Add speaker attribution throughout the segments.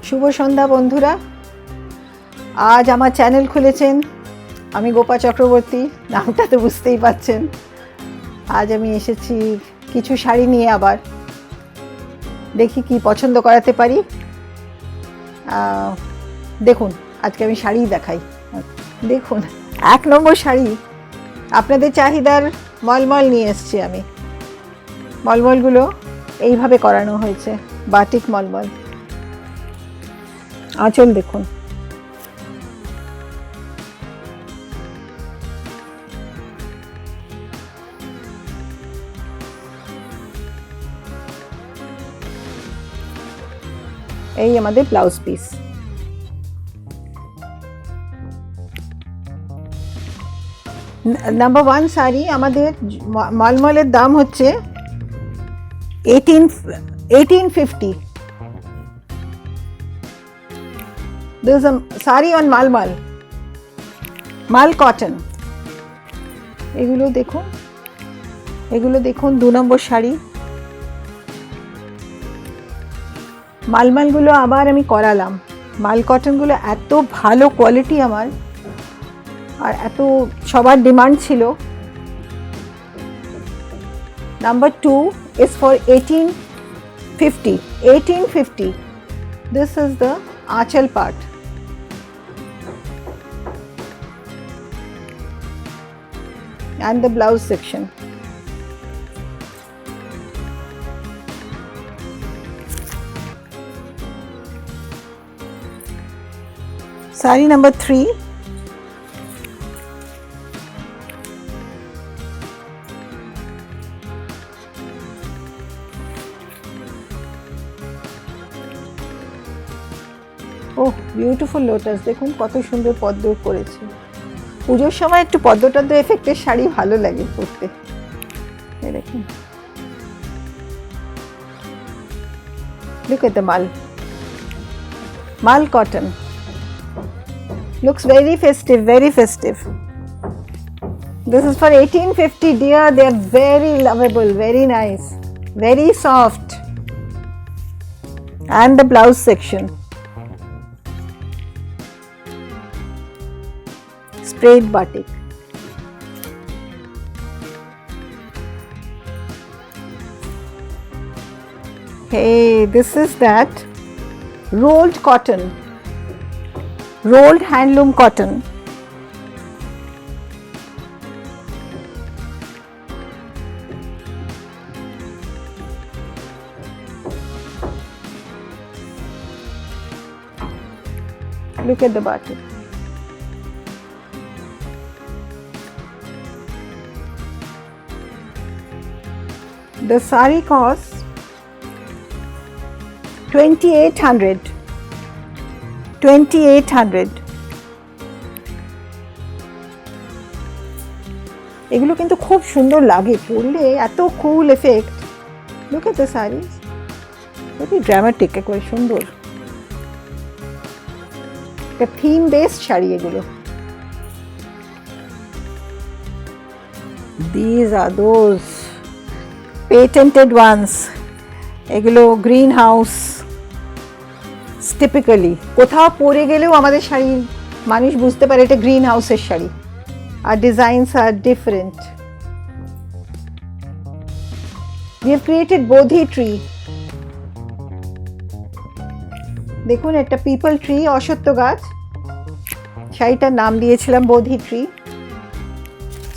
Speaker 1: শুভ সন্ধ্যা বন্ধুরা। আজ আমার চ্যানেল খুলেছেন, আমি গোপা চক্রবর্তী, নামটা তো বুঝতেই পাচ্ছেন। আজ আমি এসেছি কিছু শাড়ি নিয়ে, আবার দেখি কি পছন্দ করাতে পারি। দেখুন, আজকে আমি শাড়ি দেখাই। দেখুন, 1 নম্বর শাড়ি আপনাদের চাহিদার মলমল নিয়ে এসছি আমি। মলমলগুলো এইভাবে করানো হয়েছে, বাটিক মলমল। আঁচল দেখুন, এই আমাদের ব্লাউজ পিস। নাম্বার 1 শাড়ি আমাদের মলমলের দাম হচ্ছে 1850। This is a sari on malmal, mal cotton. এগুলো দেখুন 2 নম্বর শাড়ি। মালমালগুলো আবার আমি করালাম। মাল কটনগুলো এত ভালো কোয়ালিটি আমার, আর এত সবার ডিমান্ড ছিল। Number 2 is for 1850. This is the aanchal part. And the blouse section. Sari number 3. Oh, beautiful lotus. দেখুন কত সুন্দর পদ্ম করেছে। পুজোর সময় একটু পদ্ম এফেক্টের শাড়ি ভালো লাগে পরতে। দেখুন, look at the mal cotton. Looks very festive, very festive. This is for 1850, dear. They are very lovable, very nice, very soft. And the blouse section, sprayed batik. Hey, this is that rolled cotton, rolled handloom cotton. Look at the batik. The sari costs 2800. এগুলো কিন্তু খুব সুন্দর লাগে পরলে, এত cool effect. Look at the saris, very dramatic, একেবারে সুন্দর। একটা থিম বেসড শাড়ি এগুলো। These are those patented ones. এগুলো গ্রিন হাউস। টিপিক্যালি কোথাও পরে গেলেও আমাদের শাড়ি মানুষ বুঝতে পারে এটা গ্রিন হাউসের শাড়ি, আর designs R different. We have created bodhi tree. দেখুন, একটা পিপল ট্রি, অশ্বত্থ গাছ। শাড়িটার নাম দিয়েছিলাম bodhi tree.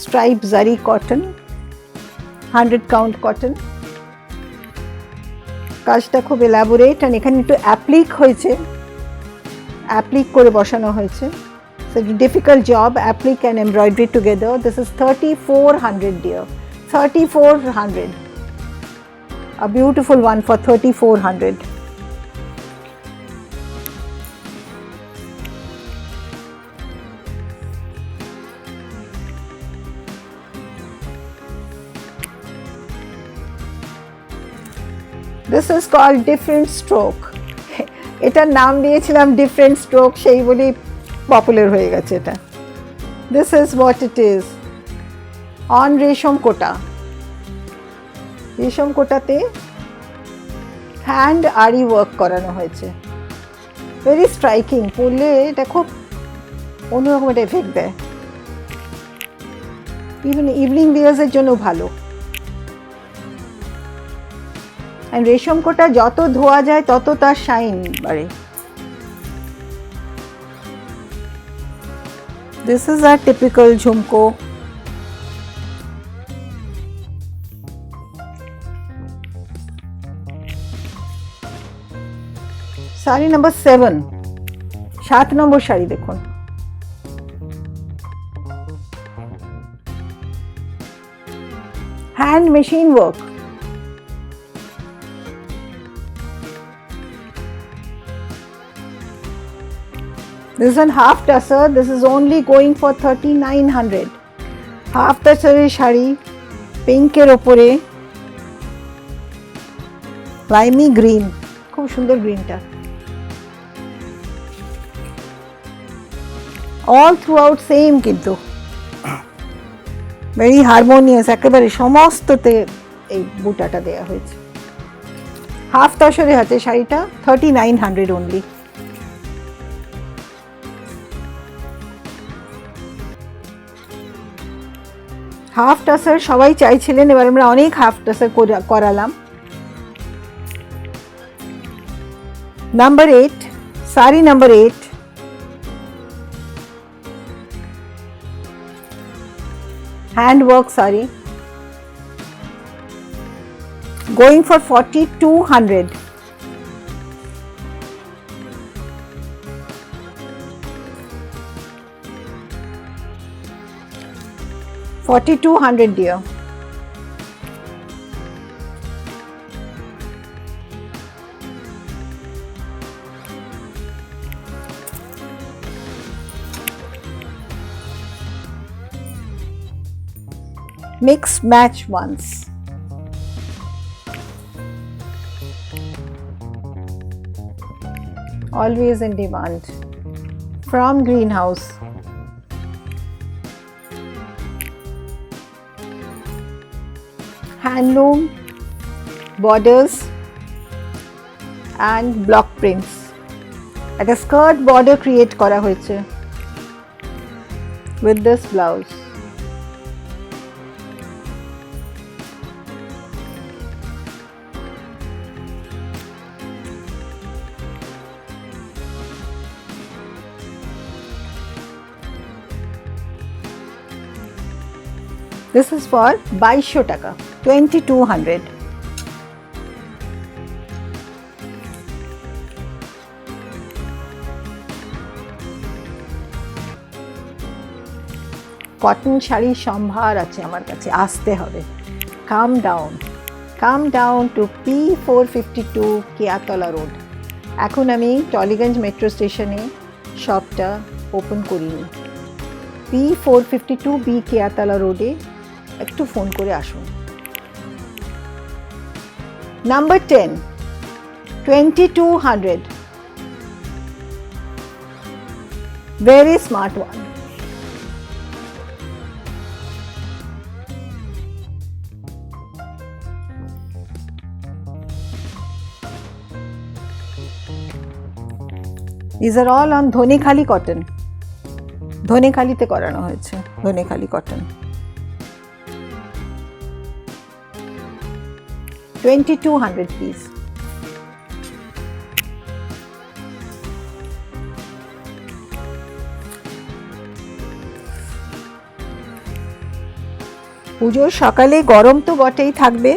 Speaker 1: Stripe zari cotton, 100 count cotton. কাজটা খুব এলাবোরেট, আর এখানে একটু অ্যাপ্লিক হয়েছে, অ্যাপ্লিক করে বসানো হয়েছে। So it's a difficult job, applique and embroidery together. This is 3400, dear. 3400. A beautiful one for 3400. This is called different stroke. এটার নাম দিয়েছিলাম different stroke, সেই বলেই পপুলার হয়ে গেছে এটা। This is what it is. On রেশম কোটা। রেশম কোটাতে হ্যান্ড আরি ওয়ার্ক করানো হয়েছে। ভেরি স্ট্রাইকিং, পরলে এটা খুব অন্যরকম একটা এফেক্ট দেয়, ইভেন ইভিনিং বিয়ার্সের জন্য ভালো। আর রেশম কোটা যত ধোয়া যায় তত তার শাইন বাড়ে। This is our typical jhumko. Sari number 7, 7 নম্বর শাড়ি দেখুন। Hand machine work, this is a half tussar. This is only going for 3900. Half টাসারের শাড়ি, পিঙ্কের ওপরে লাইমি গ্রিন, খুব সুন্দর গ্রিনটা। অল থ্রু আউট সেম, কিন্তু ভেরি হারমোনিয়াস, একেবারে সমস্ততে এই বুটাটা দেয়া হয়েছে। হাফ টাসারে হাতে শাড়িটা 3900 অনলি। হাফ টাসার সবাই চাইছিলেন, এবার আমরা অনেক হাফ টাসার করালাম। Number 8, sari number 8, hand work sari, going for 4200। $4,200 dear. Mix match once. Always in demand. From Greenhouse. Handloom, borders and block prints. At a skirt border create kora hoyeche with this blouse. This is for 2200 টাকা, 2200। Cotton sari সম্ভার আছে আমার কাছে, আসতে হবে। Come down to P452 Keyatala road. এখন আমি Tollygunge metro স্টেশনে শপটা ওপেন করিনি। P452 বি কেয়াতলা রোডে একটু ফোন করে আসুন। Number 10, 2200, very smart one. These are all on Dhanekhali cotton, ধনেখালিতে করানো হয়েছে, ধনেখালি কটন। 2200 please. পুজোর সকালে গরম তো বটেই থাকবে,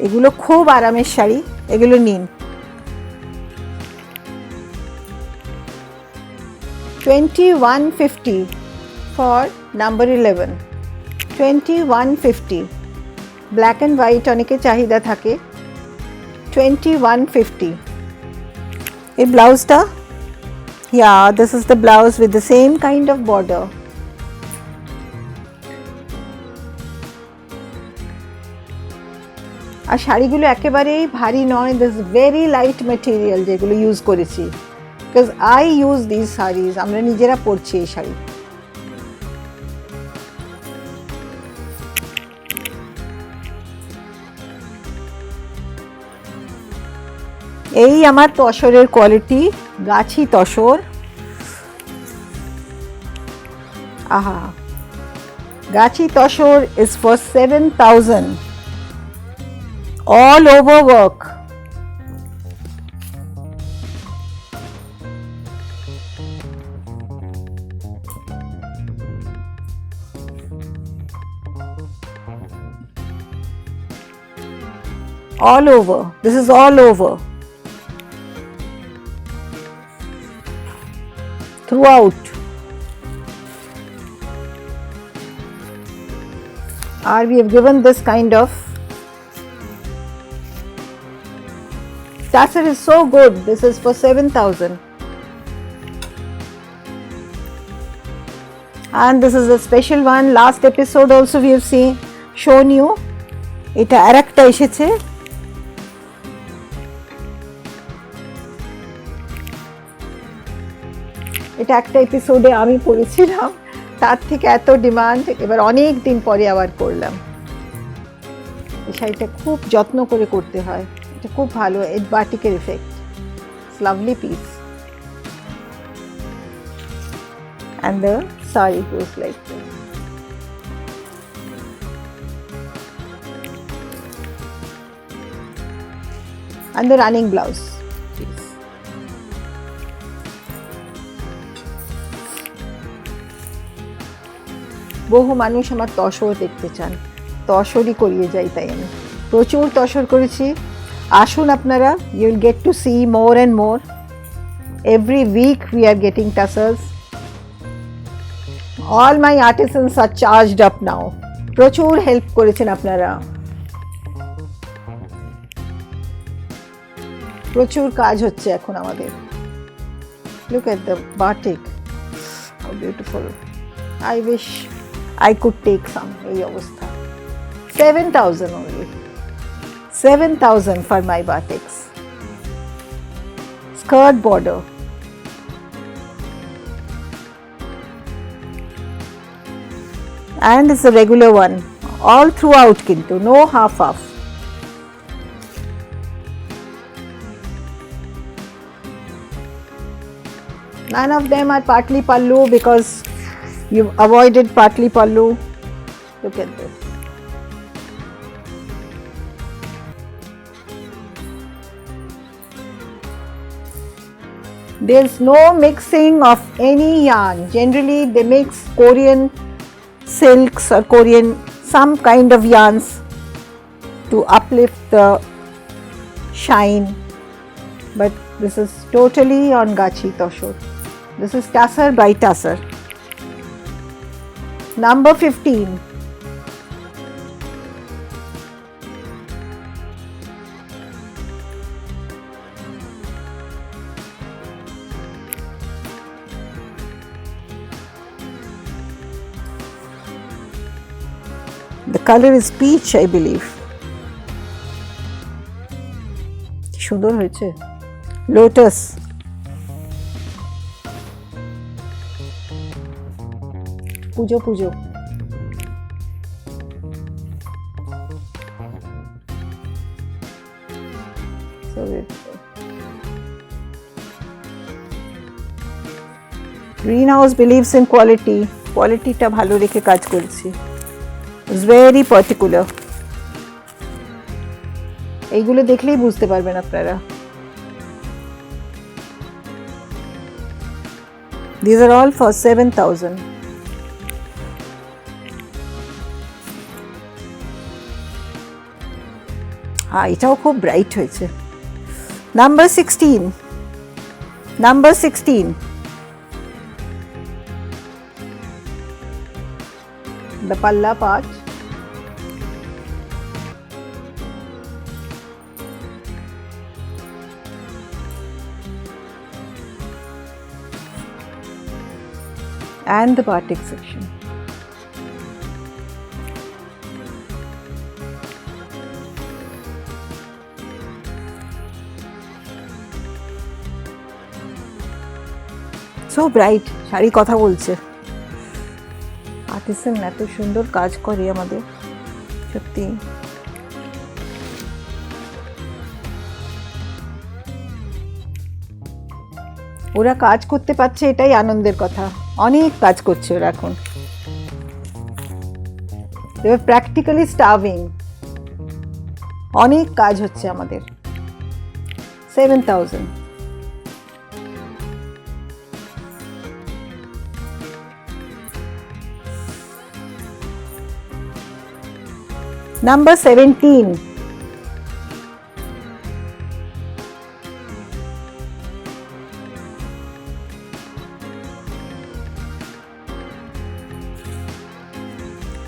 Speaker 1: এগুলো খুব আরামের শাড়ি, এগুলো নিন। 2150 for number 11, 2150, black and white অনেকে চাহিদা থাকে। 2150 এই ব্লাউজটা, yeah, this is the blouse with the same kind of border. আর শাড়িগুলো একেবারেই ভারী নয়, this is very light material যেগুলো ইউজ করেছি, because I use these sarees, আমরা নিজেরা পরছি এই শাড়ি। এই আমার তসরের quality, Gachhi tussar, aha, Gachhi tussar is for 7,000, all over work. All over, this is all over, throughout. Or we have given this kind of tassel is so good. This is for 7,000, and this is a special one. Last episode also we have shown you. এটা আরেকটা এসেছে, এটা একটা এপিসোডে আমি পড়েছিলাম, তার থেকে এত ডিমান্ড, এবার অনেক দিন পরে আবার করলাম। এই শাড়িটা খুব যত্ন করে করতে হয়, এটা খুব ভালো, এর বাটিকের effect, lovely piece, and the saree goes like this. And the running blouse. বহু মানুষ আমার তসর দেখতে চান, তসরই করিয়ে যাই, তাই আমি প্রচুর তসর করেছি। আসুন আপনারা, you will get to see more and more. Every week we are getting tassels. All my artisans are charged up now. প্রচুর হেল্প করেছেন আপনারা, প্রচুর কাজ হচ্ছে এখন আমাদের। Look at the batik, how beautiful. I wish I could take some. এই অবস্থা, 7,000 only, 7,000 for my batiks. Skirt border, and it's a regular one, all throughout kintu, no half. None of them are partly pallu because you've avoided partly pallu. Look at this. There's no mixing of any yarn. Generally they mix Korean silks or Korean some kind of yarns to uplift the shine, but this is totally on Gachi Toshor. This is Tassar by Tassar. Number 15. The color is peach, I believe. সুন্দর হয়েছে, lotus. Puja Puja, green house believes in quality, কোয়ালিটিটা ভালো রেখে কাজ করছি, it's very particular. এইগুলো দেখলেই বুঝতে পারবেন আপনারা। These are all for 7,000. এটাও খুব ব্রাইট হয়েছে। Number 16. Number 16. The palla part. And the batik section. So bright, sari কথা বলছে। আর্টিসান এত সুন্দর কাজ করে আমাদের, সত্যি। ওরা কাজ করতে পারছে, এটাই আনন্দের কথা। অনেক কাজ করছে ওরা এখন। They were practically starving. অনেক কাজ হচ্ছে আমাদের। 7,000. Number 17.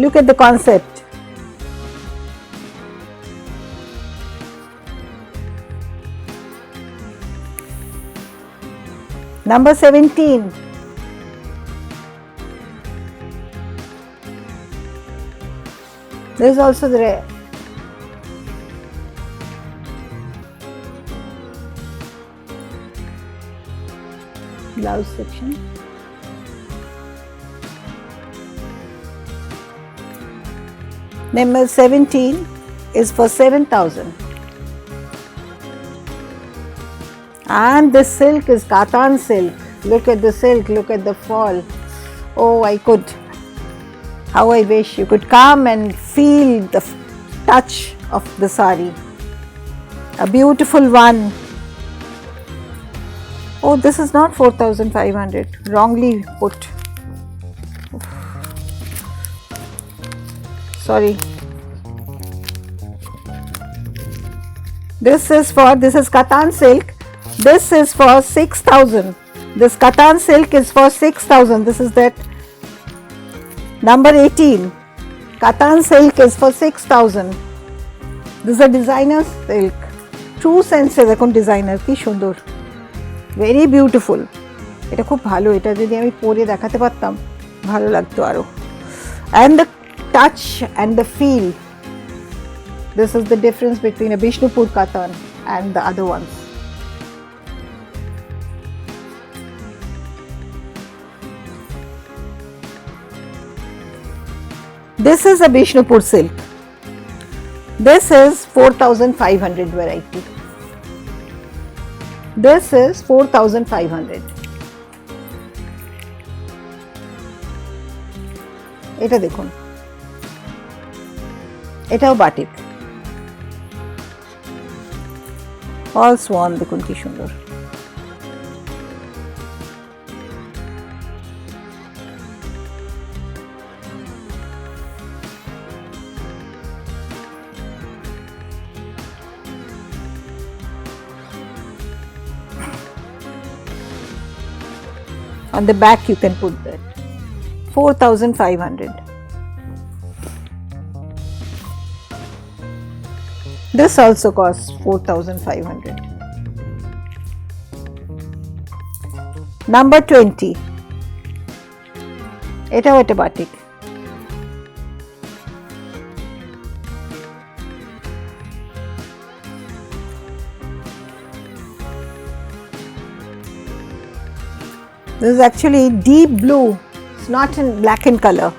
Speaker 1: Look at the concept. Number 17. There is also the blouse section. Number 17 is for 7,000. And this silk is Katan silk. Look at the silk, look at the fall. Oh, how I wish you could come and feel the touch of the sari. A beautiful one. Oh, this is not 4,500. Wrongly put. Sorry. This is Katan silk. This is for 6,000. This Katan silk is for 6,000. This is that. Number 18. Katan silk is for 6,000. This is a designer silk. True sense এ দেখুন designer কি সুন্দর, very beautiful. এটা খুব ভালো, এটা যদি আমি পরে দেখাতে পারতাম ভালো লাগতো আরো। And the touch and the feel. This is the difference between a Bishnupur Katan and the other ones. This is a Bishnupur silk. This is 4,500 variety. This is 4,500. এটা দেখুন, এটাও বাটিক, অল সোয়ান, দেখুন কি সুন্দর। On the back you can put that. 4,500. This also costs 4,500. Number 20. এটাও একটা batik. This is actually deep blue. It's not in black in color.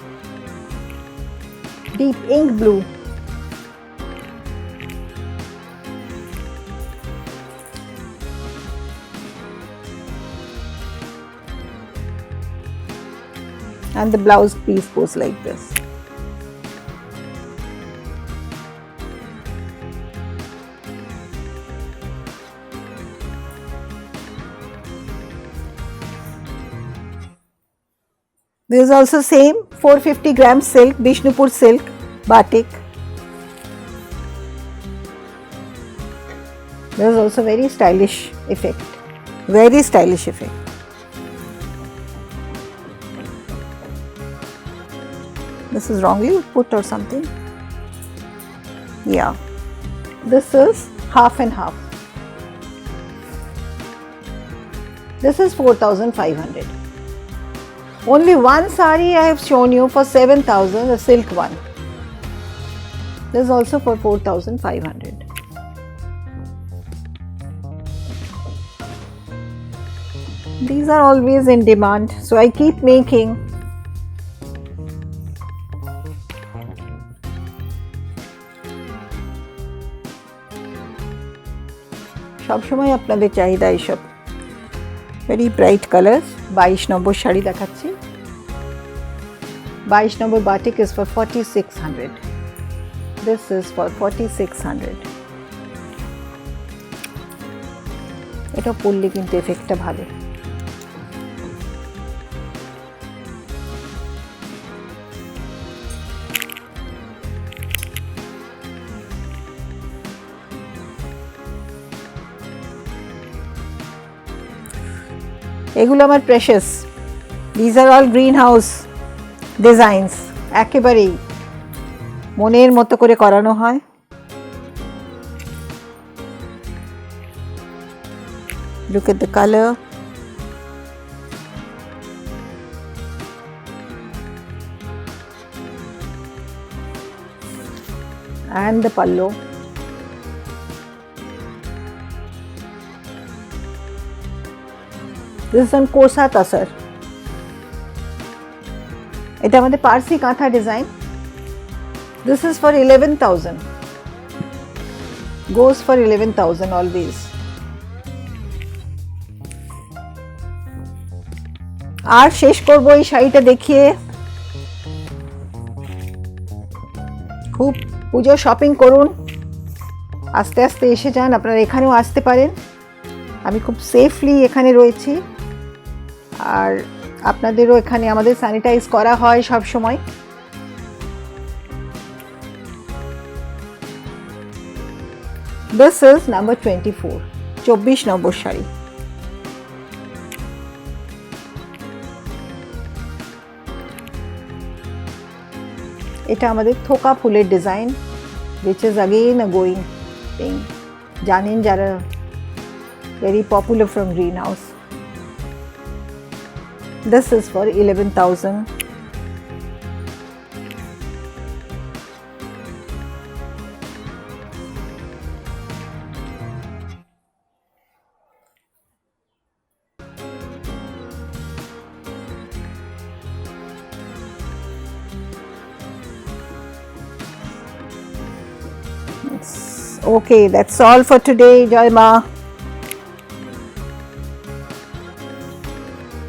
Speaker 1: Deep ink blue. And the blouse piece goes like this. This is also same 450 gram silk, Bishnupur silk, batik. There is also very stylish effect, very stylish effect. This is wrongly put or something. Yeah, this is half and half. This is 4,500. Only one sari I have shown you for 7,000, the silk one. This is also for 4,500. These are always in demand, so I keep making. সব সময় আপনাদের চাহিদা এইসব। Very bright colours. 22 number sari দেখাচ্ছি। 22 number batik is for 4600। This is for 4600। এটা পরলে কিন্তু এফেক্টটা ভালো। এগুলো আমার precious. These are all green house designs, একেবারেই মনের মতো করে করানো হয়। Look at the color. And the pallu. This is on Kosa Tasar. এটা আমাদের পার্সি কাঁথা design. This is for 11,000. Goes for 11,000 always. আর শেষ করব এই শাড়িটা দেখিয়ে। খুব পুজো শপিং করুন, আস্তে আস্তে এসে যান, আপনারা এখানেও আসতে পারেন। আমি খুব সেফলি এখানে রয়েছি, আর আপনাদেরও এখানে আমাদের স্যানিটাইজ করা হয় সব সময়। দিস ইজ নাম্বার 24, 24 নম্বর শাড়ি। এটা আমাদের থোকা ফুলের design, which is again a going thing, জানেন যারা, very popular from Greenhouse. This is for 11,000. Okay, that's all for today. Jai Ma.